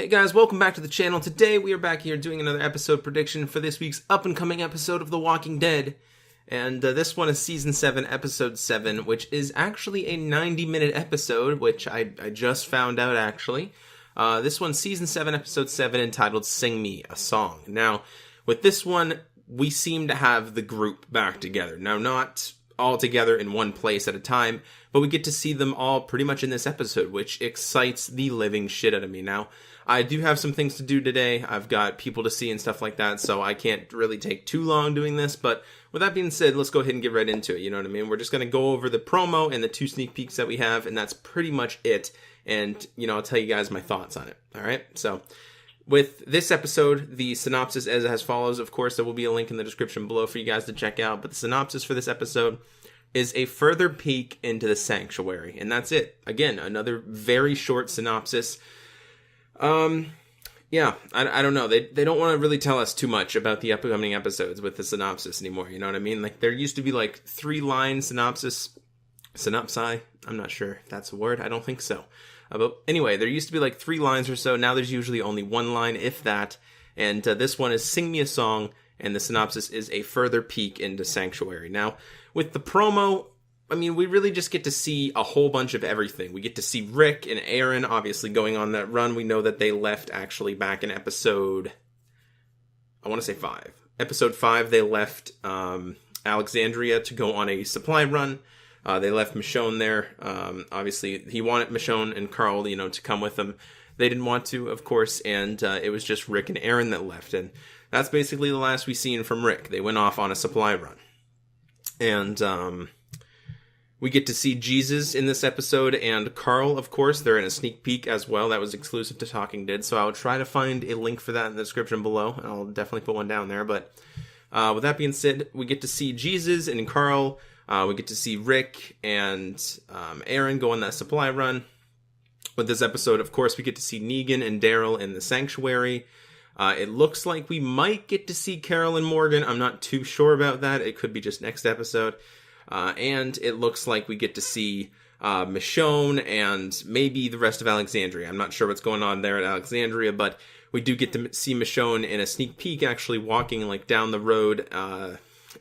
Hey guys, welcome back to the channel. Today we are back here doing another episode prediction for this week's up-and-coming episode of The Walking Dead. And this one is Season 7, Episode 7, which is actually a 90-minute episode, which I just found out, actually. This one's Season 7, Episode 7, entitled Sing Me a Song. Now, with this one, we seem to have the group back together. Now, not all together in one place at a time, but we get to see them all pretty much in this episode, which excites the living shit out of me. Now, I do have some things to do today. I've got people to see and stuff like that, so I can't really take too long doing this, but with that being said, let's go ahead and get right into it, you know what I mean? We're just going to go over the promo and the 2 sneak peeks that we have, and that's pretty much it, and, you know, I'll tell you guys my thoughts on it, alright? So, with this episode, the synopsis is as follows. Of course, there will be a link in the description below for you guys to check out, but the synopsis for this episode is a further peek into the sanctuary, and that's it. Again, another very short synopsis. Yeah, I don't know. They don't want to really tell us too much about the upcoming episodes with the synopsis anymore, you know what I mean? Like, there used to be, like, 3-line synopsi? I'm not sure if that's a word. I don't think so. But anyway, there used to be, like, 3 lines or so. Now there's usually only 1 line, if that. And this one is Sing Me a Song, and the synopsis is a further peek into Sanctuary. Now, with the promo, I mean, we really just get to see a whole bunch of everything. We get to see Rick and Aaron obviously going on that run. We know that they left actually back in episode, I want to say 5. Episode 5, they left Alexandria to go on a supply run. They left Michonne there. Obviously, he wanted Michonne and Carl, you know, to come with them. They didn't want to, of course, and it was just Rick and Aaron that left. And that's basically the last we seen from Rick. They went off on a supply run. And we get to see Jesus in this episode, and Carl, of course. They're in a sneak peek as well. That was exclusive to Talking Dead, so I'll try to find a link for that in the description below. I'll definitely put one down there, but with that being said, we get to see Jesus and Carl. We get to see Rick and Aaron go on that supply run. With this episode, of course, we get to see Negan and Daryl in the sanctuary. It looks like we might get to see Carol and Morgan. I'm not too sure about that. It could be just next episode. And it looks like we get to see Michonne and maybe the rest of Alexandria. I'm not sure what's going on there at Alexandria, but we do get to see Michonne in a sneak peek actually walking like down the road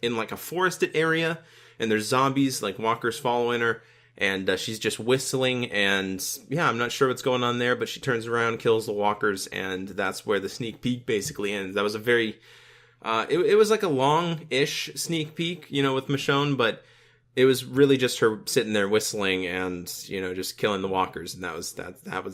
in like a forested area. And there's zombies, like walkers following her. And she's just whistling. And yeah, I'm not sure what's going on there, but she turns around, kills the walkers. And that's where the sneak peek basically ends. That was a very... it was like a long-ish sneak peek, you know, with Michonne, but it was really just her sitting there whistling and, you know, just killing the walkers, and that was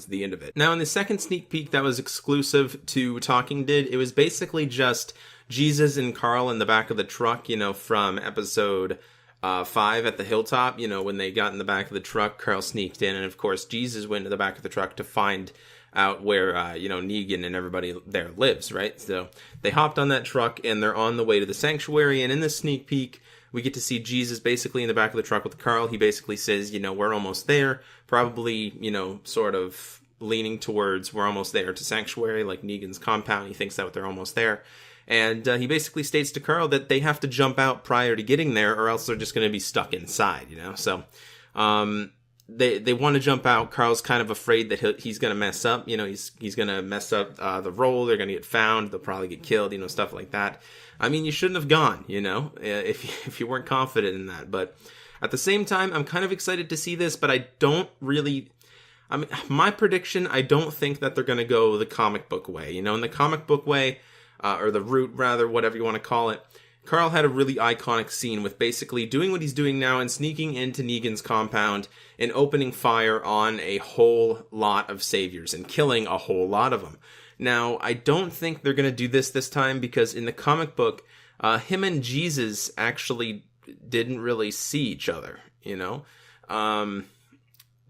the end of it. Now, in the second sneak peek that was exclusive to Talking Dead, it was basically just Jesus and Carl in the back of the truck, you know, from episode 5 at the hilltop. You know, when they got in the back of the truck, Carl sneaked in, and of course, Jesus went to the back of the truck to find out where, you know, Negan and everybody there lives, right? So they hopped on that truck, and they're on the way to the sanctuary, and in this sneak peek, we get to see Jesus basically in the back of the truck with Carl. He basically says, you know, we're almost there, probably, you know, sort of leaning towards we're almost there to Sanctuary, like Negan's compound. He thinks that they're almost there. And he basically states to Carl that they have to jump out prior to getting there, or else they're just going to be stuck inside, you know? So, they want to jump out. Carl's kind of afraid that he's going to mess up. You know, he's going to mess up the role. They're going to get found. They'll probably get killed, you know, stuff like that. I mean, you shouldn't have gone, you know, if you weren't confident in that. But at the same time, I'm kind of excited to see this, but I don't really... I mean, my prediction, I don't think that they're going to go the comic book way. You know, in the comic book way, or the route, rather, whatever you want to call it, Carl had a really iconic scene with basically doing what he's doing now and sneaking into Negan's compound and opening fire on a whole lot of saviors and killing a whole lot of them. Now, I don't think they're going to do this time because in the comic book, him and Jesus actually didn't really see each other, you know?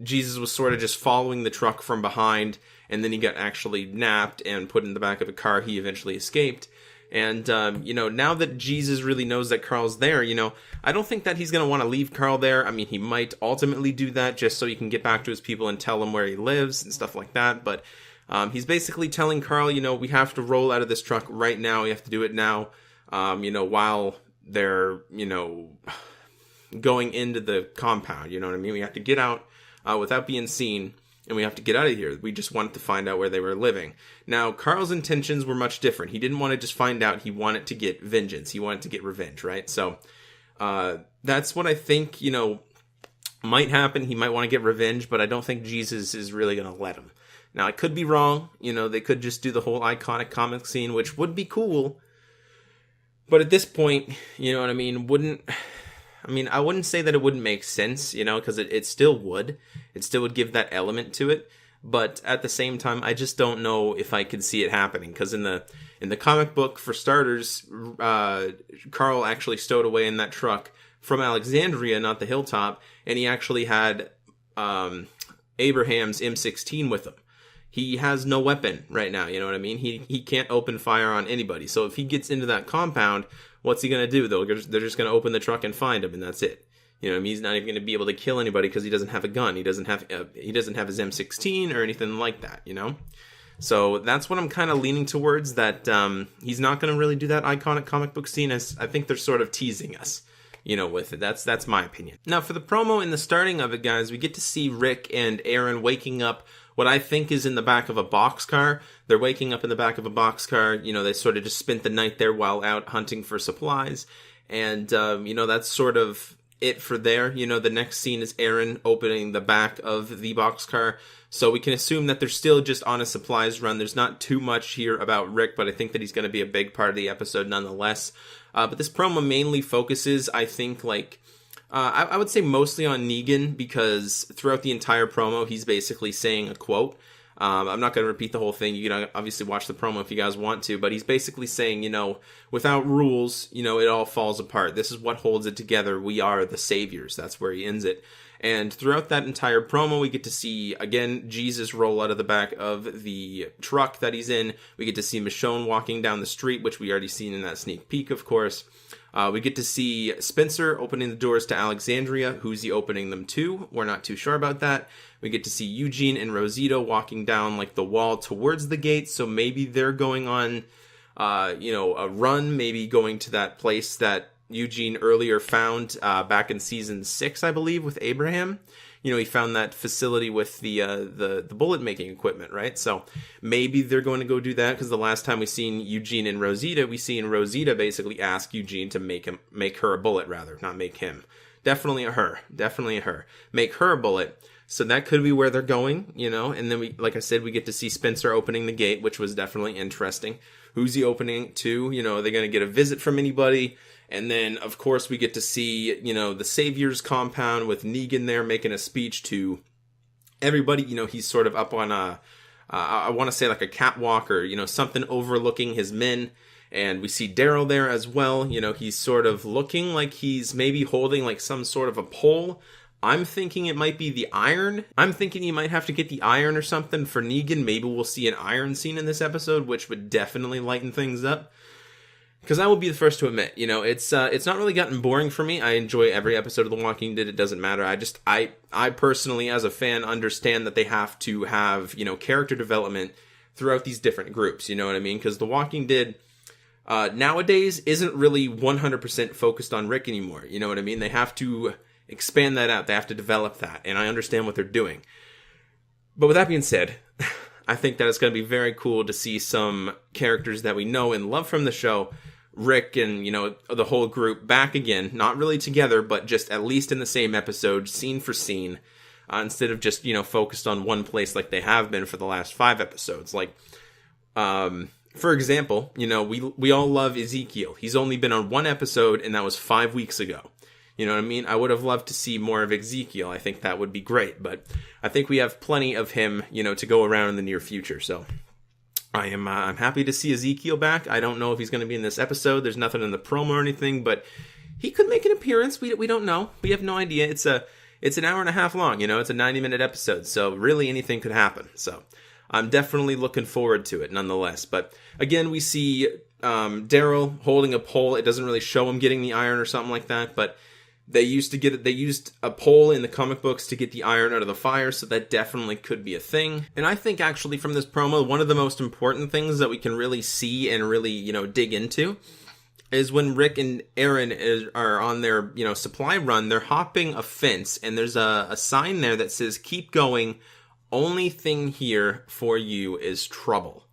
Jesus was sort of just following the truck from behind, and then he got actually napped and put in the back of a car. He eventually escaped. And, you know, now that Jesus really knows that Carl's there, you know, I don't think that he's going to want to leave Carl there. I mean, he might ultimately do that just so he can get back to his people and tell them where he lives and stuff like that. But he's basically telling Carl, you know, we have to roll out of this truck right now. We have to do it now, you know, while they're, you know, going into the compound. You know what I mean? We have to get out without being seen and we have to get out of here. We just wanted to find out where they were living. Now, Carl's intentions were much different. He didn't want to just find out. He wanted to get vengeance. He wanted to get revenge, right? So that's what I think, might happen. He might want to get revenge, but I don't think Jesus is really going to let him. Now, I could be wrong. They could just do the whole iconic comic scene, which would be cool. But at this point, you know what I mean? I wouldn't say that it wouldn't make sense, because it still would. It still would give that element to it. But at the same time, I just don't know if I could see it happening. Because in the comic book, for starters, Carl actually stowed away in that truck from Alexandria, not the hilltop. And he actually had Abraham's M16 with him. He has no weapon right now, you know what I mean? He can't open fire on anybody. So if he gets into that compound, what's he going to do, though? They're just going to open the truck and find him, and that's it. You know what I mean? He's not even going to be able to kill anybody because he doesn't have a gun. He doesn't have his M16 or anything like that, So that's what I'm kind of leaning towards, that he's not going to really do that iconic comic book scene. I think they're sort of teasing us, with it. That's my opinion. Now, for the promo in the starting of it, guys, we get to see Rick and Aaron waking up what I think is in the back of a boxcar. They're waking up in the back of a boxcar. They sort of just spent the night there while out hunting for supplies. And, that's sort of it for there. The next scene is Aaron opening the back of the boxcar. So we can assume that they're still just on a supplies run. There's not too much here about Rick, but I think that he's going to be a big part of the episode nonetheless. But this promo mainly focuses, I think, I would say mostly on Negan, because throughout the entire promo, he's basically saying a quote. I'm not going to repeat the whole thing. You can obviously watch the promo if you guys want to, but he's basically saying, without rules, it all falls apart. This is what holds it together. We are the saviors. That's where he ends it. And throughout that entire promo, we get to see, again, Jesus roll out of the back of the truck that he's in. We get to see Michonne walking down the street, which we already seen in that sneak peek, of course. We get to see Spencer opening the doors to Alexandria. Who's he opening them to? We're not too sure about that. We get to see Eugene and Rosita walking down the wall towards the gate. So maybe they're going on, a run, maybe going to that place that Eugene earlier found back in season 6, I believe, with Abraham. He found that facility with the bullet making equipment, right? So maybe they're going to go do that, because the last time we seen Eugene and Rosita, we seen Rosita basically ask Eugene to make her a bullet, rather, not make him. Definitely a her. Make her a bullet. So that could be where they're going, and then like I said, we get to see Spencer opening the gate, which was definitely interesting. Who's he opening to? Are they going to get a visit from anybody? And then, of course, we get to see, the Savior's compound with Negan there making a speech to everybody. He's sort of up on I want to say a catwalk or, something overlooking his men. And we see Daryl there as well. He's sort of looking like he's maybe holding some sort of a pole. I'm thinking it might be the iron. I'm thinking you might have to get the iron or something for Negan. Maybe we'll see an iron scene in this episode, which would definitely lighten things up. Because I will be the first to admit, it's not really gotten boring for me. I enjoy every episode of The Walking Dead. It doesn't matter. I personally, as a fan, understand that they have to have, character development throughout these different groups. You know what I mean? Because The Walking Dead nowadays isn't really 100% focused on Rick anymore. You know what I mean? They have to expand that out. They have to develop that. And I understand what they're doing. But with that being said, I think that it's going to be very cool to see some characters that we know and love from the show, Rick and, the whole group, back again. Not really together, but just at least in the same episode, scene for scene, instead of just, focused on one place like they have been for the last 5 episodes. For example, we all love Ezekiel. He's only been on 1 episode, and that was 5 weeks ago. You know what I mean? I would have loved to see more of Ezekiel. I think that would be great. But I think we have plenty of him, to go around in the near future. So I'm happy to see Ezekiel back. I don't know if he's going to be in this episode. There's nothing in the promo or anything, but he could make an appearance. We don't know. We have no idea. It's an hour and a half long. It's a 90-minute episode. So really anything could happen. So I'm definitely looking forward to it nonetheless. But again, we see Daryl holding a pole. It doesn't really show him getting the iron or something like that, but they used a pole in the comic books to get the iron out of the fire, so that definitely could be a thing. And I think actually from this promo, one of the most important things that we can really see and really, dig into is when Rick and Aaron are on their, supply run, they're hopping a fence, and there's a sign there that says, "Keep going, only thing here for you is trouble.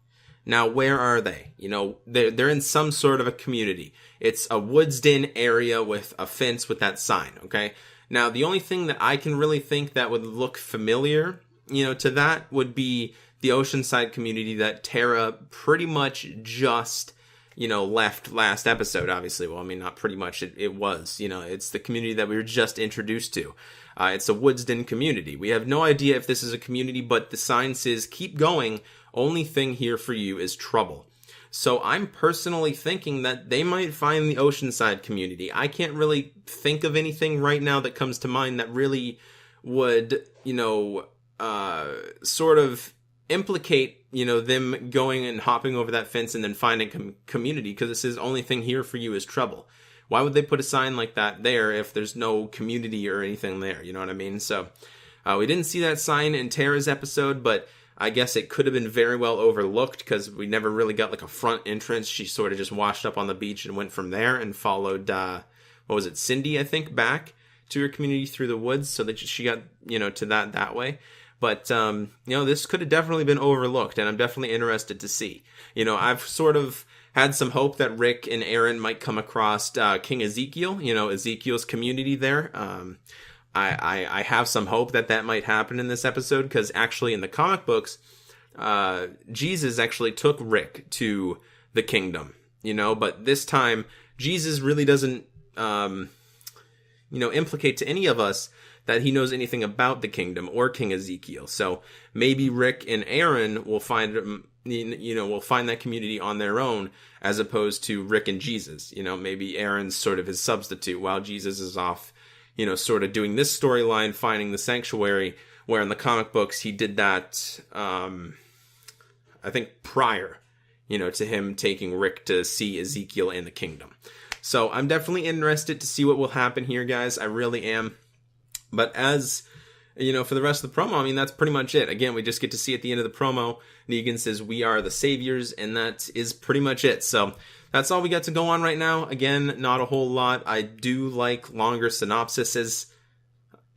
Now, where are they? You know, they're in some sort of a community. It's a woods-in area with a fence with that sign, okay? Now, the only thing that I can really think that would look familiar, you know, to that would be the Oceanside community that Tara pretty much just, you know, left last episode, obviously. Well, I mean, not pretty much. It was, you know, it's the community that we were just introduced to. It's a woods-in community. We have no idea if this is a community, but the sign says, keep going. Only thing here for you is trouble. So I'm personally thinking that they might find the Oceanside community. I can't really think of anything right now that comes to mind that really would, you know, sort of implicate, you know, them going and hopping over that fence and then finding community, because it says only thing here for you is trouble. Why would they put a sign like that there if there's no community or anything there? You know what I mean? So we didn't see that sign in Tara's episode, but I guess it could have been very well overlooked because we never really got like a front entrance. She sort of just washed up on the beach and went from there and followed, Cindy, I think, back to her community through the woods, so that she got, you know, to that way. But, you know, this could have definitely been overlooked, and I'm definitely interested to see. You know, I've sort of had some hope that Rick and Aaron might come across King Ezekiel, you know, Ezekiel's community there. I have some hope that might happen in this episode, because actually in the comic books, Jesus actually took Rick to the kingdom, you know, but this time Jesus really doesn't, you know, implicate to any of us that he knows anything about the kingdom or King Ezekiel. So maybe Rick and Aaron will find, you know, will find that community on their own, as opposed to Rick and Jesus. You know, maybe Aaron's sort of his substitute while Jesus is off, you know, sort of doing this storyline, finding the sanctuary, where in the comic books he did that, I think prior, you know, to him taking Rick to see Ezekiel in the kingdom. So I'm definitely interested to see what will happen here, guys. I really am. But as, you know, for the rest of the promo, I mean, that's pretty much it. Again, we just get to see at the end of the promo, Negan says, we are the saviors, and that is pretty much it. So that's all we got to go on right now. Again, not a whole lot. I do like longer synopsises.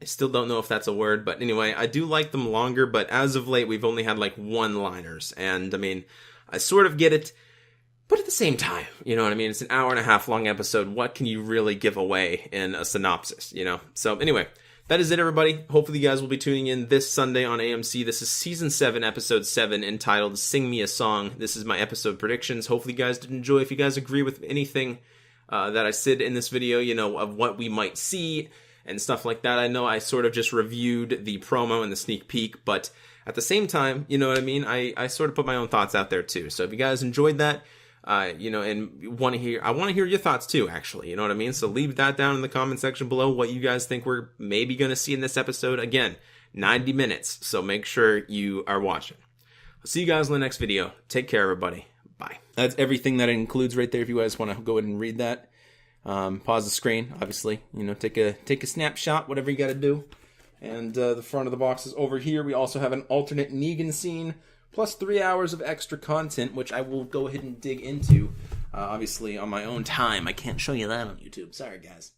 I still don't know if that's a word, but anyway, I do like them longer, but as of late, we've only had like one-liners. And, I mean, I sort of get it, but at the same time, you know what I mean? It's an hour-and-a-half long episode. What can you really give away in a synopsis, you know? So, anyway, that is it, everybody. Hopefully you guys will be tuning in this Sunday on AMC. This is Season 7, Episode 7, entitled Sing Me a Song. This is my episode predictions. Hopefully you guys did enjoy. If you guys agree with anything that I said in this video, you know, of what we might see and stuff like that. I know I sort of just reviewed the promo and the sneak peek, but at the same time, you know what I mean? I sort of put my own thoughts out there too. So if you guys enjoyed that, you know, and I want to hear your thoughts too, actually, you know what I mean? So leave that down in the comment section below, what you guys think we're maybe going to see in this episode. Again, 90 minutes, so make sure you are watching. I'll see you guys in the next video. Take care, everybody. Bye. That's everything that it includes right there. If you guys want to go ahead and read that, pause the screen, obviously, you know, take a snapshot, whatever you got to do. And the front of the box is over here. We also have an alternate Negan scene, plus 3 hours of extra content, which I will go ahead and dig into, obviously, on my own time. I can't show you that on YouTube. Sorry, guys.